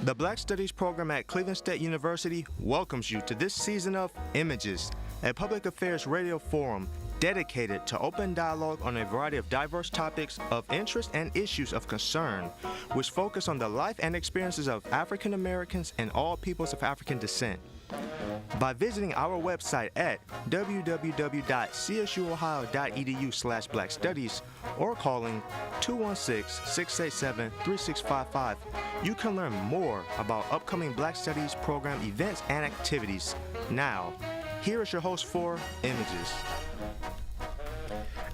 The Black Studies program at Cleveland State University welcomes you to this season of Images, a public affairs radio forum dedicated to open dialogue on a variety of diverse topics of interest and issues of concern, which focus on the life and experiences of African Americans and all peoples of African descent. By visiting our website at www.csuohio.edu/blackstudies or calling 216-687-3655, you can learn more about upcoming Black Studies program events and activities. Now, here is your host for Images.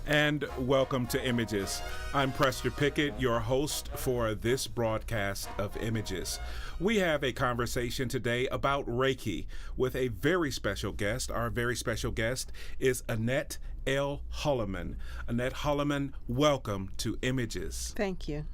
And welcome to Images. I'm Prester Pickett, your host for this broadcast of Images. We have a conversation today about Reiki with a very special guest. Our very special guest is Annette L. Holloman. Annette Holloman, welcome to Images. Thank you.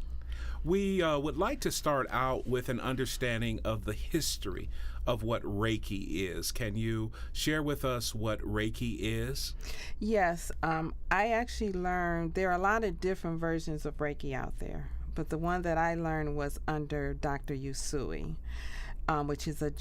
We would like to start out with an understanding of the history of what Reiki is. Can you share with us what Reiki is? Yes, I actually learned there are a lot of different versions of Reiki out there, but the one that I learned was under Dr. Usui, which is a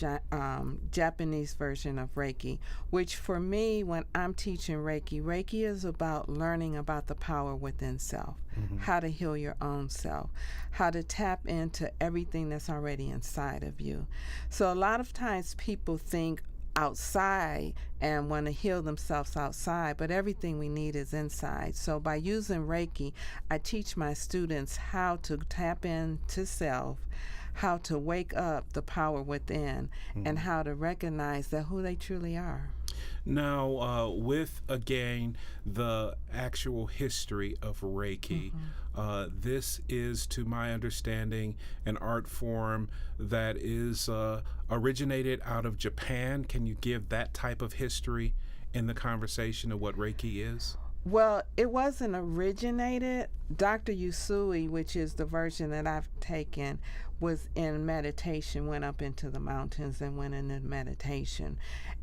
Japanese version of Reiki, which for me, when I'm teaching Reiki, Reiki is about learning about the power within self, how to heal your own self, how to tap into everything that's already inside of you. So a lot of times people think outside and want to heal themselves outside, but everything we need is inside. So by using Reiki, I teach my students how to tap into self, how to wake up the power within, and how to recognize that who they truly are. Now, with, again, the actual history of Reiki, this is, to my understanding, an art form that is originated out of Japan. Can you give that type of history in the conversation of what Reiki is? Well, it wasn't originated. Dr. Usui, which is the version that I've taken, was in meditation, went up into the mountains and went into meditation.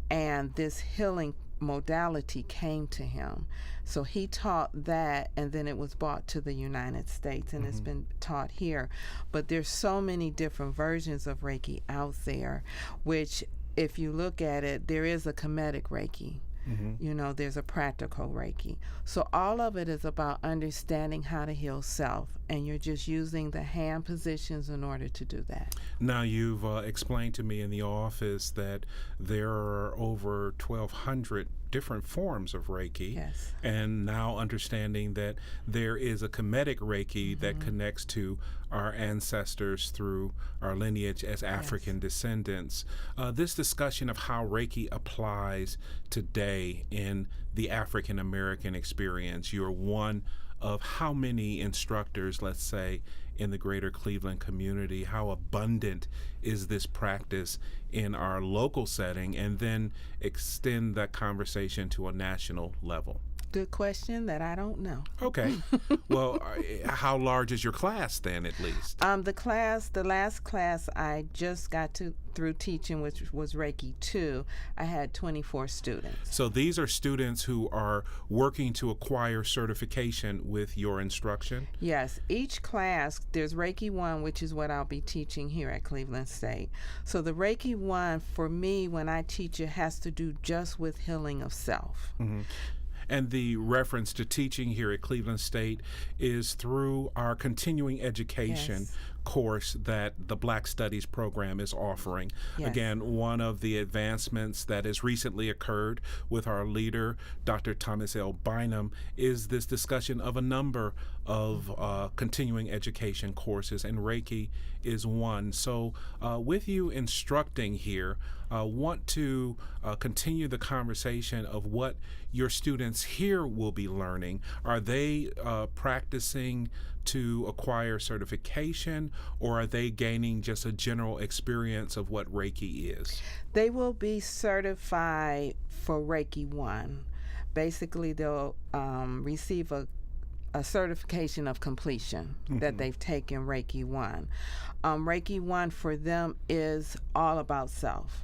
And this healing modality came to him. So he taught that, and then it was brought to the United States, and it's been taught here. But there's so many different versions of Reiki out there, which, if you look at it, there is a comedic Reiki. You know, there's a practical Reiki. So all of it is about understanding how to heal self, and you're just using the hand positions in order to do that. Now, you've explained to me in the office that there are over 1,200 different forms of Reiki. Yes. And now understanding that there is a comedic Reiki that connects to our ancestors through our lineage as African descendants. This discussion of how Reiki applies today in the African American experience, you're one of how many instructors, let's say, in the greater Cleveland community? How abundant is this practice in our local setting, and then extend that conversation to a national level? Good question that I don't know. Okay. Well, how large is your class then, at least? The last class I just got through teaching, which was Reiki 2, I had 24 students. So these are students who are working to acquire certification with your instruction? Yes. Each class, there's Reiki 1, which is what I'll be teaching here at Cleveland State. So the Reiki 1, for me, when I teach it, has to do just with healing of self. And the reference to teaching here at Cleveland State is through our continuing education course that the Black Studies program is offering. Again, one of the advancements that has recently occurred with our leader, Dr. Thomas L. Bynum, is this discussion of a number of continuing education courses, and Reiki is one. So with you instructing here, want to continue the conversation of what your students here will be learning. Are they practicing to acquire certification, or are they gaining just a general experience of what Reiki is? They will be certified for Reiki 1. Basically, they'll receive a certification of completion that they've taken Reiki 1. Reiki 1 for them is all about self.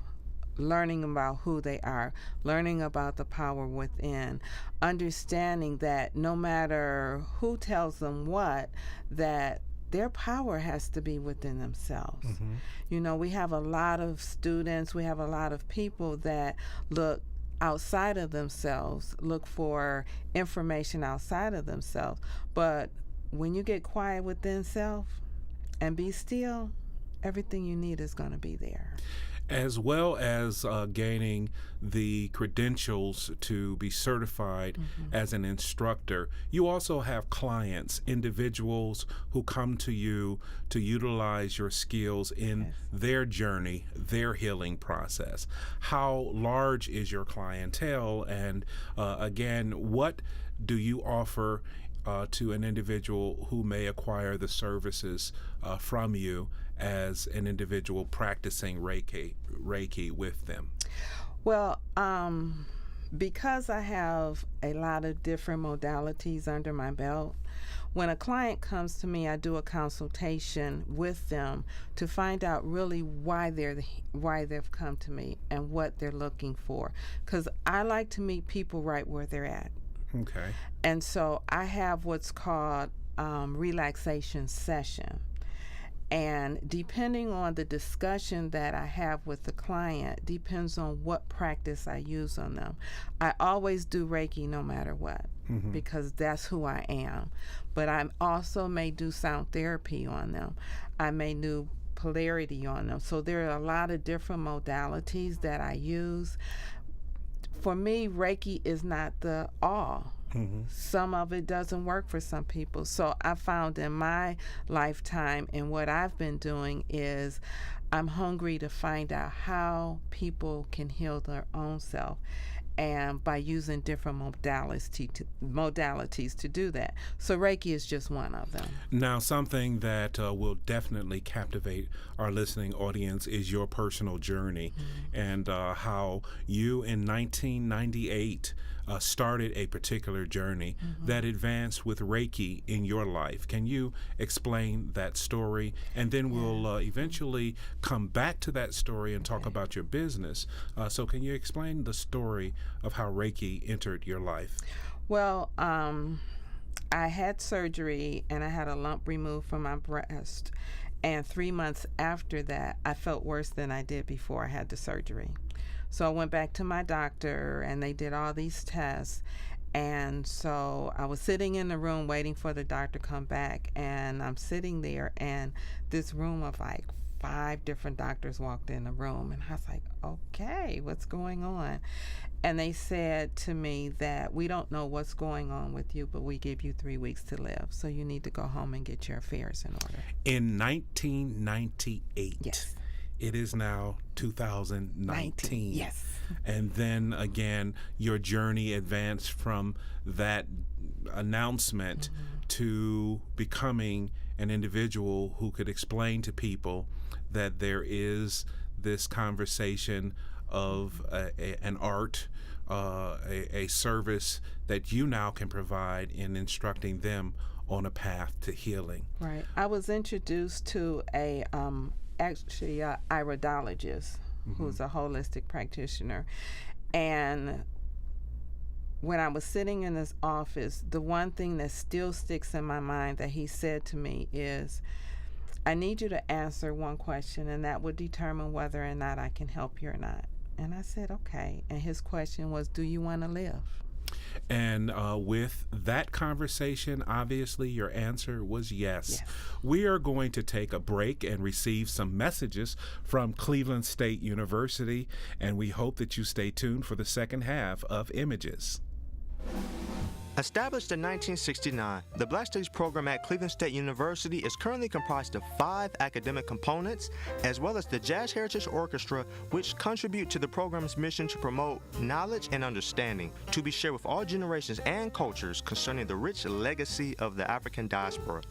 Learning about who they are, learning about the power within, understanding that no matter who tells them what, that their power has to be within themselves. Mm-hmm. You know, we have a lot of students, we have a lot of people that look outside of themselves, look for information outside of themselves. But when you get quiet within self and be still, everything you need is going to be there. As well as gaining the credentials to be certified as an instructor, you also have clients, individuals who come to you to utilize your skills in their journey, their healing process. How large is your clientele? And again, what do you offer to an individual who may acquire the services from you as an individual practicing Reiki with them? Well, because I have a lot of different modalities under my belt, when a client comes to me, I do a consultation with them to find out really why they've come to me and what they're looking for. Because I like to meet people right where they're at. Okay. And so I have what's called relaxation session. And depending on the discussion that I have with the client, depends on what practice I use on them. I always do Reiki no matter what, because that's who I am. But I also may do sound therapy on them. I may do polarity on them. So there are a lot of different modalities that I use. For me, Reiki is not the all. Some of it doesn't work for some people. So I found in my lifetime and what I've been doing is I'm hungry to find out how people can heal their own self, and by using different modalities to do that. So Reiki is just one of them. Now, something that will definitely captivate our listening audience is your personal journey and how you in 1998 started a particular journey that advanced with Reiki in your life. Can you explain that story? And then we'll eventually come back to that story and talk about your business. So can you explain the story of how Reiki entered your life? Well, I had surgery and I had a lump removed from my breast. And 3 months after that, I felt worse than I did before I had the surgery. So I went back to my doctor and they did all these tests. And so I was sitting in the room waiting for the doctor to come back. And I'm sitting there and this room of like 5 different doctors walked in the room. And I was like, okay, what's going on? And they said to me that we don't know what's going on with you, but we give you 3 weeks to live. So you need to go home and get your affairs in order. In 1998. Yes. It is now 2019. Yes. And then again, your journey advanced from that announcement to becoming an individual who could explain to people that there is this conversation of an art, a service that you now can provide in instructing them on a path to healing. Right. I was introduced to actually a iridologist who's a holistic practitioner. And when I was sitting in his office, the one thing that still sticks in my mind that he said to me is, I need you to answer one question, and that would determine whether or not I can help you or not. And I said, okay. And his question was, do you want to live? And with that conversation, obviously your answer was yes. We are going to take a break and receive some messages from Cleveland State University, and we hope that you stay tuned for the second half of Images. Established in 1969, the Black Studies program at Cleveland State University is currently comprised of 5 academic components, as well as the Jazz Heritage Orchestra, which contribute to the program's mission to promote knowledge and understanding to be shared with all generations and cultures concerning the rich legacy of the African diaspora.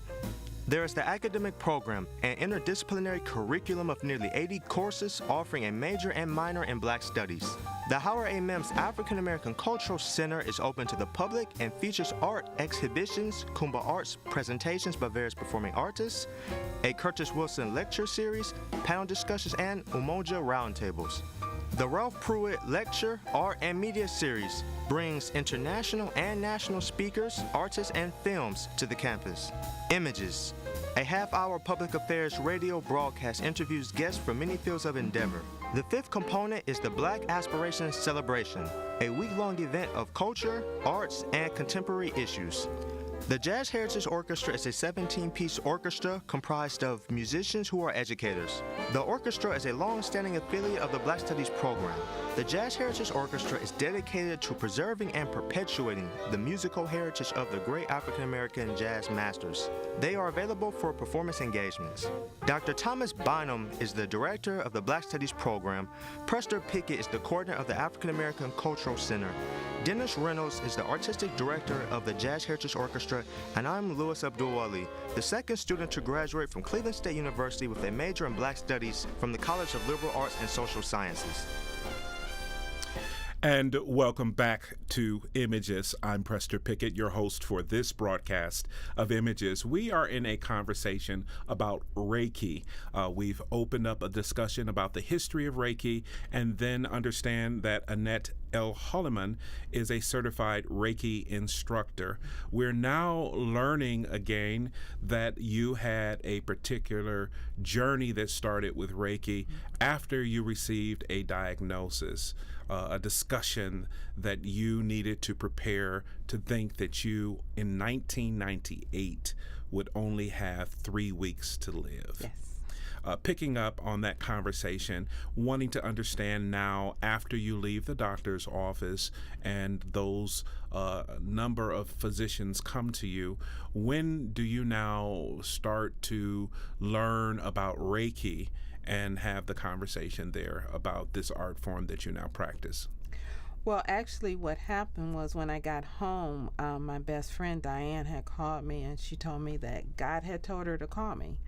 There is the academic program, an interdisciplinary curriculum of nearly 80 courses offering a major and minor in Black Studies. The Howard A. Mims African American Cultural Center is open to the public and features art exhibitions, Kumba Arts presentations by various performing artists, a Curtis Wilson lecture series, panel discussions, and Umoja roundtables. The Ralph Pruitt Lecture, Art and Media Series brings international and national speakers, artists, and films to the campus. Images, A half-hour public affairs radio broadcast interviews guests from many fields of endeavor. The fifth component is the Black Aspirations Celebration, a week-long event of culture, arts, and contemporary issues. The Jazz Heritage Orchestra is a 17-piece orchestra comprised of musicians who are educators. The orchestra is a long-standing affiliate of the Black Studies program. The Jazz Heritage Orchestra is dedicated to preserving and perpetuating the musical heritage of the great African-American jazz masters. They are available for performance engagements. Dr. Thomas Bynum is the director of the Black Studies program. Prester Pickett is the coordinator of the African-American Cultural Center. Dennis Reynolds is the artistic director of the Jazz Heritage Orchestra, and I'm Louis Abdul-Ali, the second student to graduate from Cleveland State University with a major in Black Studies from the College of Liberal Arts and Social Sciences. And welcome back to Images. I'm Prester Pickett, your host for this broadcast of Images. We are in a conversation about Reiki. We've opened up a discussion about the history of Reiki and then understand that Annette L. Holliman is a certified Reiki instructor. We're now learning again that you had a particular journey that started with Reiki after you received a diagnosis. A discussion that you needed to prepare to think that you, in 1998, would only have 3 weeks to live. Yes. Picking up on that conversation, wanting to understand now, after you leave the doctor's office and those number of physicians come to you, when do you now start to learn about Reiki and have the conversation there about this art form that you now practice? Well, actually, what happened was when I got home, my best friend Diane had called me, and she told me that God had told her to call me.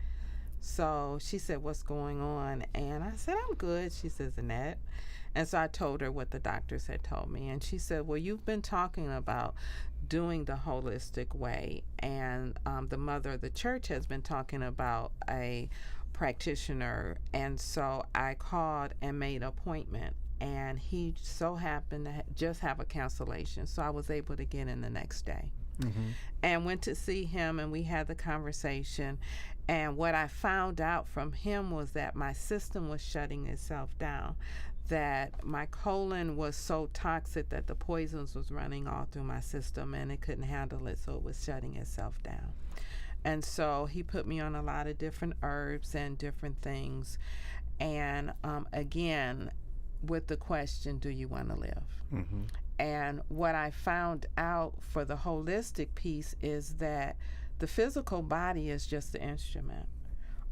So she said, "What's going on?" And I said, "I'm good." She says, "Annette." And so I told her what the doctors had told me. And she said, "Well, you've been talking about doing the holistic way, and the mother of the church has been talking about a practitioner." And so I called and made an appointment, and he so happened to just have a cancellation, so I was able to get in the next day. And went to see him, and we had the conversation. And what I found out from him was that my system was shutting itself down, that my colon was so toxic that the poisons was running all through my system, and it couldn't handle it, so it was shutting itself down. And so he put me on a lot of different herbs and different things. And again, with the question, do you want to live? And what I found out for the holistic piece is that the physical body is just the instrument.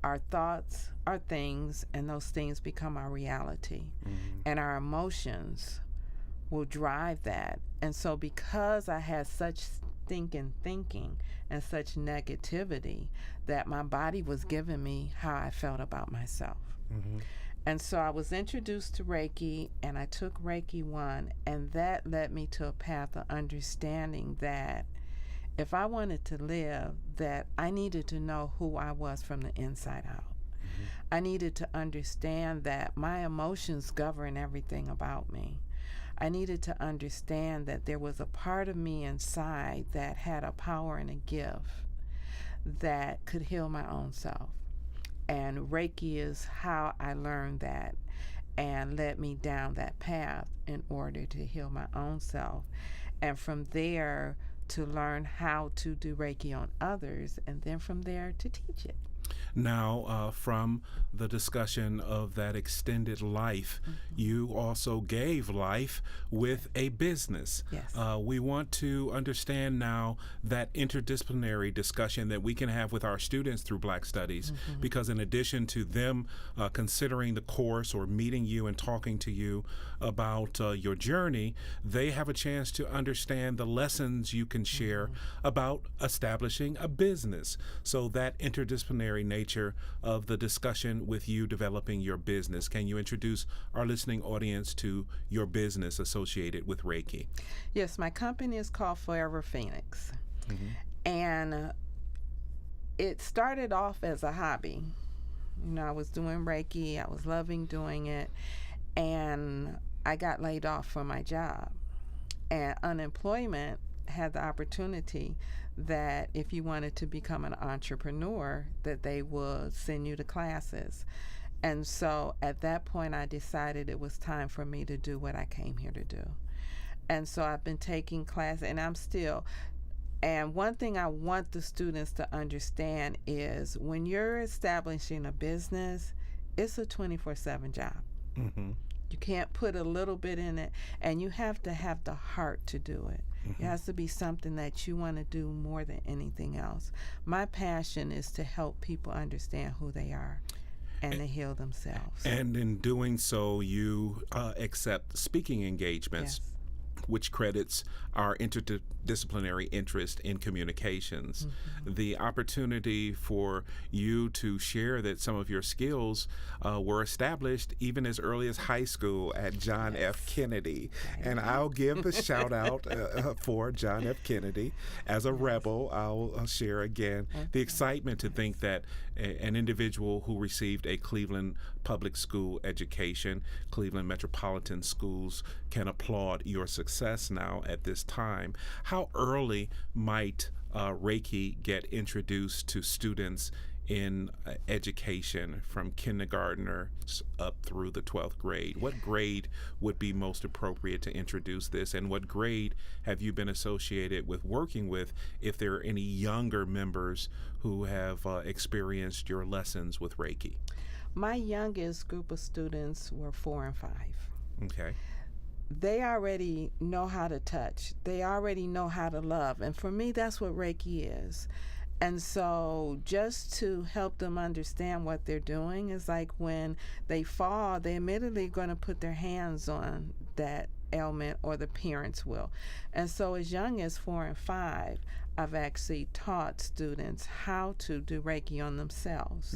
Our thoughts are things, and those things become our reality. And our emotions will drive that. And so because I had such thinking and such negativity, that my body was giving me how I felt about myself. And so I was introduced to Reiki, and I took Reiki 1, and that led me to a path of understanding that if I wanted to live, that I needed to know who I was from the inside out. I needed to understand that my emotions govern everything about me. I needed to understand that there was a part of me inside that had a power and a gift that could heal my own self. And Reiki is how I learned that and led me down that path in order to heal my own self. And from there, to learn how to do Reiki on others, and then from there to teach it. Now, from the discussion of that extended life, you also gave life with a business. Yes. We want to understand now that interdisciplinary discussion that we can have with our students through Black Studies, because in addition to them considering the course or meeting you and talking to you about your journey, they have a chance to understand the lessons you can share about establishing a business. So that interdisciplinary nature of the discussion with you developing your business. Can you introduce our listening audience to your business associated with Reiki? Yes, my company is called Forever Phoenix. And it started off as a hobby. You know, I was doing Reiki, I was loving doing it, and I got laid off from my job. And unemployment had the opportunity that if you wanted to become an entrepreneur, that they would send you to classes. And so at that point, I decided it was time for me to do what I came here to do. And so I've been taking classes, and I'm still. And one thing I want the students to understand is when you're establishing a business, it's a 24/7 job. Mm-hmm. You can't put a little bit in it, and you have to have the heart to do it. Mm-hmm. It has to be something that you want to do more than anything else. My passion is to help people understand who they are and to heal themselves. And in doing so, you accept speaking engagements. Yes. Which credits our interdisciplinary interest in communications. Mm-hmm. The opportunity for you to share that some of your skills were established even as early as high school at John F. Kennedy. And I'll give a shout out for John F. Kennedy. As a rebel, I'll share again the excitement to think that an individual who received a Cleveland public school education, Cleveland Metropolitan Schools, can applaud your success now at this time. How early might Reiki get introduced to students in education from kindergartner up through the 12th grade? What grade would be most appropriate to introduce this, and what grade have you been associated with working with if there are any younger members who have experienced your lessons with Reiki? My youngest group of students were 4 and 5. Okay. They already know how to touch. They already know how to love. And for me, that's what Reiki is. And so just to help them understand what they're doing is like when they fall, they immediately going to put their hands on that ailment, or the parents will. And so as young as 4 and 5, I've actually taught students how to do Reiki on themselves,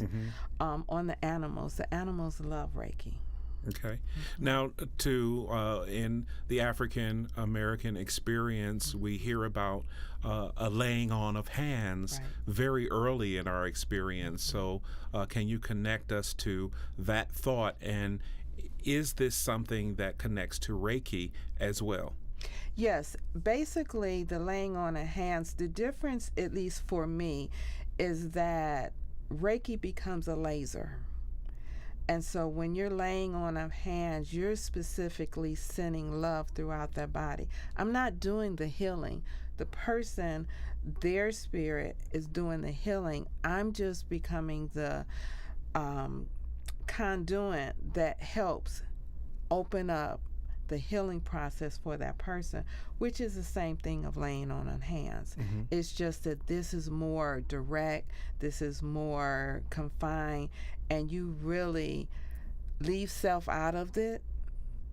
on the animals. The animals love Reiki. Okay. Now, in the African American experience, we hear about a laying on of hands very early in our experience. So can you connect us to that thought, and is this something that connects to Reiki as well? Yes, basically the laying on of hands, the difference, at least for me, is that Reiki becomes a laser. And so when you're laying on of hands, you're specifically sending love throughout their body. I'm not doing the healing. The person, their spirit is doing the healing. I'm just becoming the conduit that helps open up the healing process for that person, which is the same thing of laying on hands. Mm-hmm. It's just that this is more direct, this is more confined, and you really leave self out of it,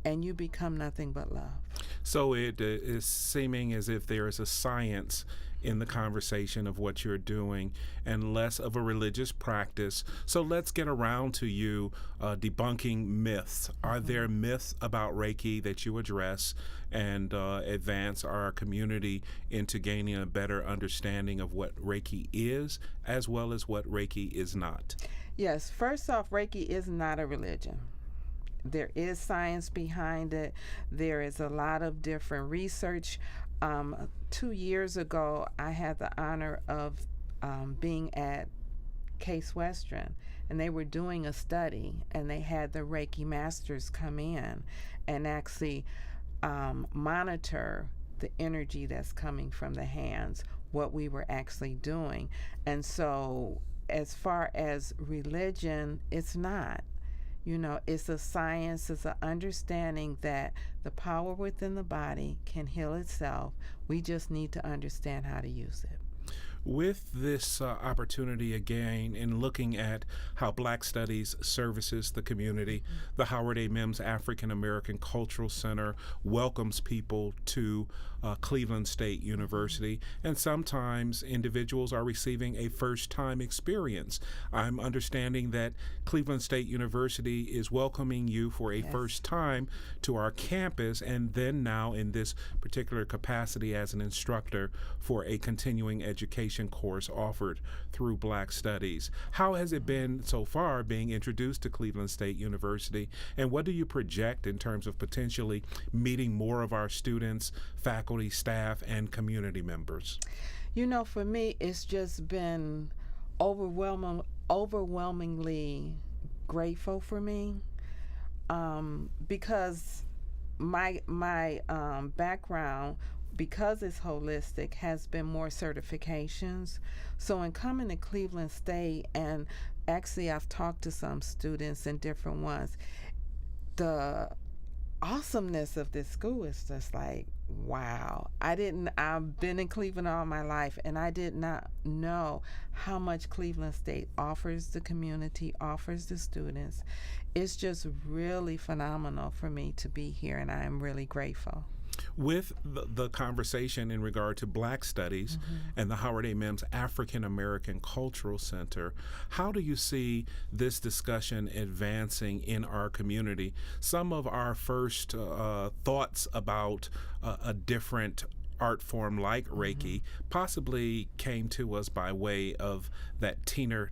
and you become nothing but love. So it is seeming as if there is a science in the conversation of what you're doing and less of a religious practice. So let's get around to you debunking myths. Are there myths about Reiki that you address and advance our community into gaining a better understanding of what Reiki is as well as what Reiki is not? Yes, first off, Reiki is not a religion. There is science behind it. There is a lot of different research. 2 years ago, I had the honor of being at Case Western, and they were doing a study, and they had the Reiki masters come in and actually monitor the energy that's coming from the hands, what we were actually doing. And so as far as religion, it's not. You know, it's a science, it's an understanding that the power within the body can heal itself. We just need to understand how to use it. With this opportunity again in looking at how Black Studies services the community, the Howard A. Mims African American Cultural Center welcomes people to Cleveland State University, and sometimes individuals are receiving a first-time experience. I'm understanding that Cleveland State University is welcoming you for a first time to our campus, and then now in this particular capacity as an instructor for a continuing education course offered through Black Studies. How has it been so far being introduced to Cleveland State University, and what do you project in terms of potentially meeting more of our students, faculty, faculty, staff, and community members? You know, for me, it's just been overwhelmingly grateful for me, because my background, because it's holistic, has been more certifications. So in coming to Cleveland State, and actually I've talked to some students and different ones, the awesomeness of this school is just like, wow. I've been in Cleveland all my life, and I did not know how much Cleveland State offers the community, offers the students. It's just really phenomenal for me to be here, and I am really grateful. With the conversation in regard to Black Studies and the Howard A. Mims African American Cultural Center, how do you see this discussion advancing in our community? Some of our first thoughts about a different art form like Reiki possibly came to us by way of that Tina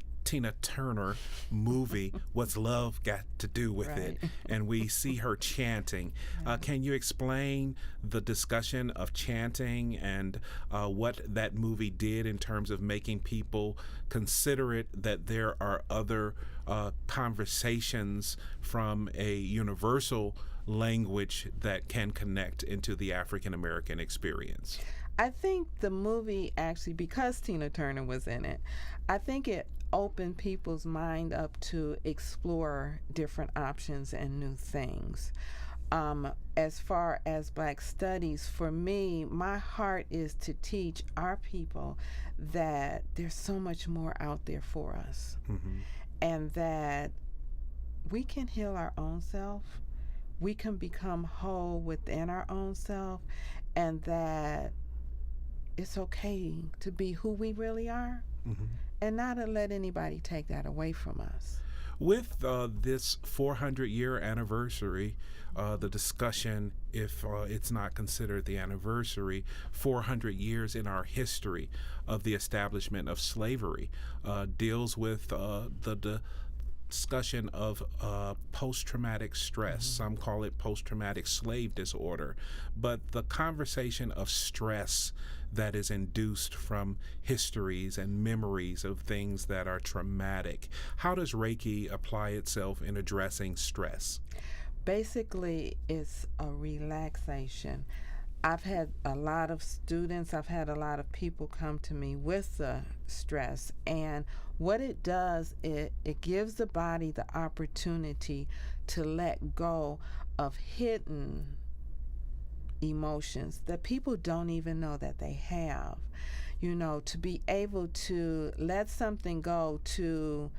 Turner movie, What's Love Got to Do with It? And we see her chanting. Can you explain the discussion of chanting and what that movie did in terms of making people considerate that there are other conversations from a universal language that can connect into the African American experience? I think the movie, actually, because Tina Turner was in it, I think it opened people's mind up to explore different options and new things. As far as Black Studies, for me, my heart is to teach our people that there's so much more out there for us, and that we can heal our own self, we can become whole within our own self, and that it's okay to be who we really are, and not to let anybody take that away from us. With this 400-year anniversary, the discussion, if it's not considered the anniversary, 400 years in our history of the establishment of slavery, deals with the discussion of post-traumatic stress. Some call it post-traumatic slave disorder. But the conversation of stress that is induced from histories and memories of things that are traumatic. How does Reiki apply itself in addressing stress? Basically, it's a relaxation. I've had a lot of students, I've had a lot of people come to me with the stress, and what it does, it gives the body the opportunity to let go of hidden emotions that people don't even know that they have. You know, to be able to let something go, to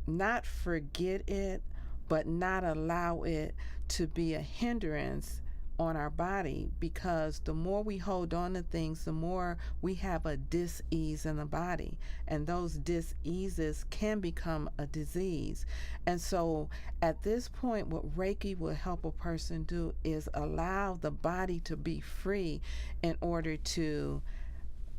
not forget it, but not allow it to be a hindrance on our body, because the more we hold on to things, the more we have a dis-ease in the body, and those dis-eases can become a disease. And so at this point, what Reiki will help a person do is allow the body to be free in order to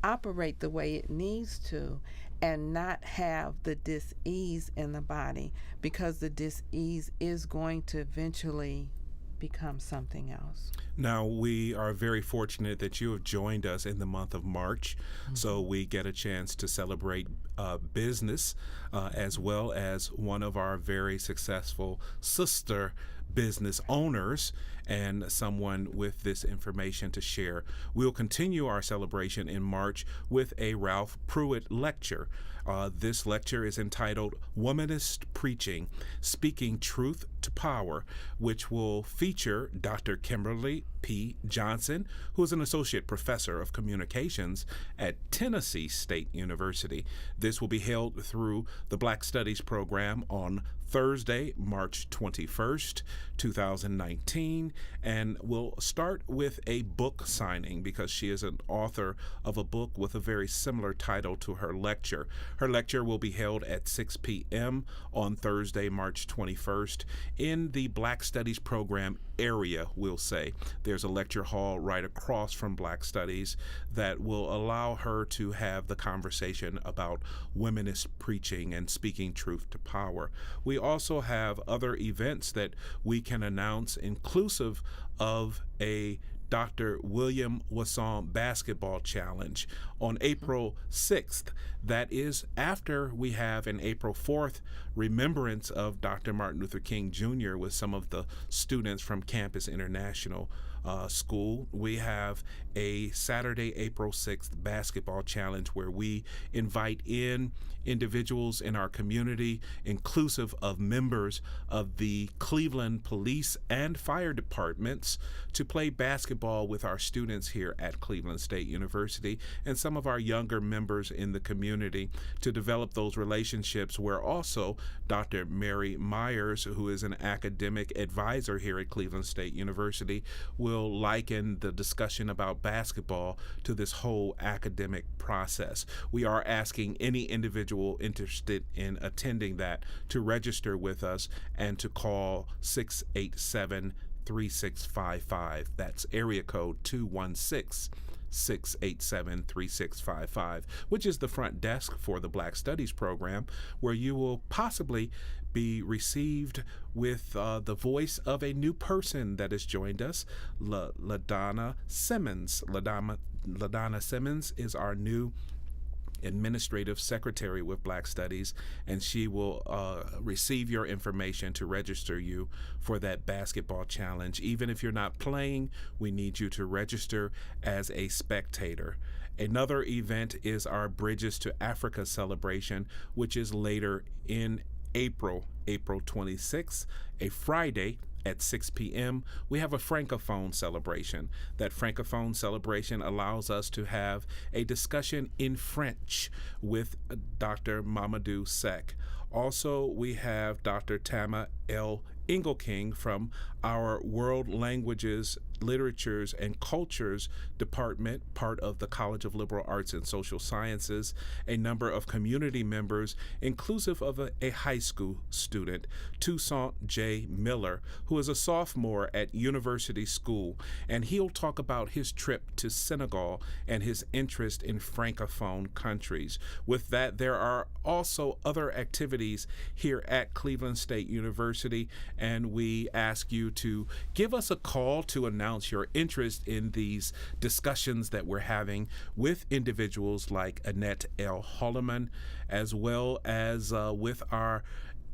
operate the way it needs to, and not have the dis-ease in the body, because the dis-ease is going to eventually become something else. Now, we are very fortunate that you have joined us in the month of March, so we get a chance to celebrate business as well as one of our very successful sister business owners and someone with this information to share. We'll continue our celebration in March with a Ralph Pruitt lecture. This lecture is entitled Womanist Preaching, Speaking Truth to Power, which will feature Dr. Kimberly P. Johnson, who is an associate professor of communications at Tennessee State University. This will be held through the Black Studies program on Thursday, March 21st, 2019, and we'll start with a book signing because she is an author of a book with a very similar title to her lecture. Her lecture will be held at 6 p.m. on Thursday, March 21st in the Black Studies program area, we'll say. There's a lecture hall right across from Black Studies that will allow her to have the conversation about womanist preaching and speaking truth to power. We also have other events that we can announce, inclusive of a Dr. William Wasson Basketball Challenge on April 6th. That is after we have an April 4th remembrance of Dr. Martin Luther King Jr. with some of the students from Campus International School. We have a Saturday, April 6th basketball challenge where we invite in individuals in our community, inclusive of members of the Cleveland Police and Fire Departments, to play basketball with our students here at Cleveland State University and some of our younger members in the community to develop those relationships, where also Dr. Mary Myers, who is an academic advisor here at Cleveland State University, will liken the discussion about basketball to this whole academic process. We are asking any individual interested in attending that to register with us and to call 687-3655. That's area code 216-687-3655, which is the front desk for the Black Studies program, where you will possibly be received with the voice of a new person that has joined us, LaDonna Simmons. LaDonna Simmons is our new administrative secretary with Black Studies, and she will receive your information to register you for that basketball challenge. Even if you're not playing, we need you to register as a spectator. Another event is our Bridges to Africa celebration, which is later in April 26th, a Friday at 6 p.m. We have a Francophone celebration. That Francophone celebration allows us to have a discussion in French with Dr. Mamadou Seck. Also, we have Dr. Tama L. Engelking from our World Languages, Literatures, and Cultures Department, part of the College of Liberal Arts and Social Sciences, a number of community members, inclusive of a high school student, Toussaint J. Miller, who is a sophomore at University School, and he'll talk about his trip to Senegal and his interest in Francophone countries. With that, there are also other activities here at Cleveland State University, and we ask you to give us a call to announce your interest in these discussions that we're having with individuals like Annette L. Holloman, as well as with our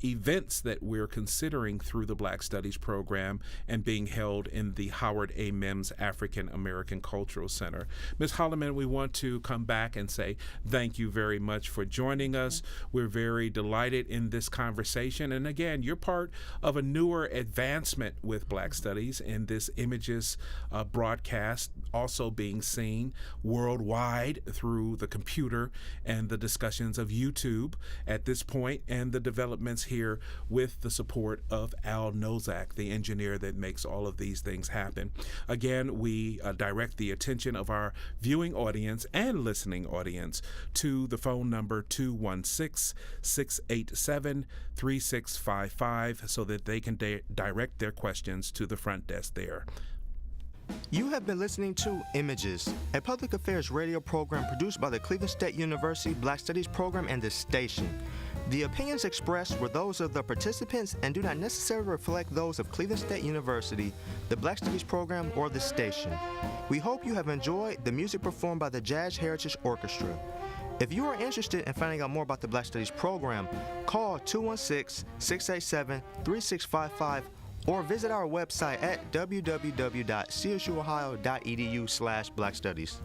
events that we're considering through the Black Studies program and being held in the Howard A. Mims African American Cultural Center. Ms. Holloman, we want to come back and say thank you very much for joining us. We're very delighted in this conversation. And again, you're part of a newer advancement with Black Studies in this Images broadcast, also being seen worldwide through the computer and the discussions of YouTube at this point, and the developments here with the support of Al Nozak, the engineer that makes all of these things happen. Again, we direct the attention of our viewing audience and listening audience to the phone number 216-687-3655 so that they can direct their questions to the front desk there. You have been listening to Images, a public affairs radio program produced by the Cleveland State University Black Studies program and this station. The opinions expressed were those of the participants and do not necessarily reflect those of Cleveland State University, the Black Studies program, or the station. We hope you have enjoyed the music performed by the Jazz Heritage Orchestra. If you are interested in finding out more about the Black Studies program, call 216-687-3655 or visit our website at www.csuohio.edu/blackstudies.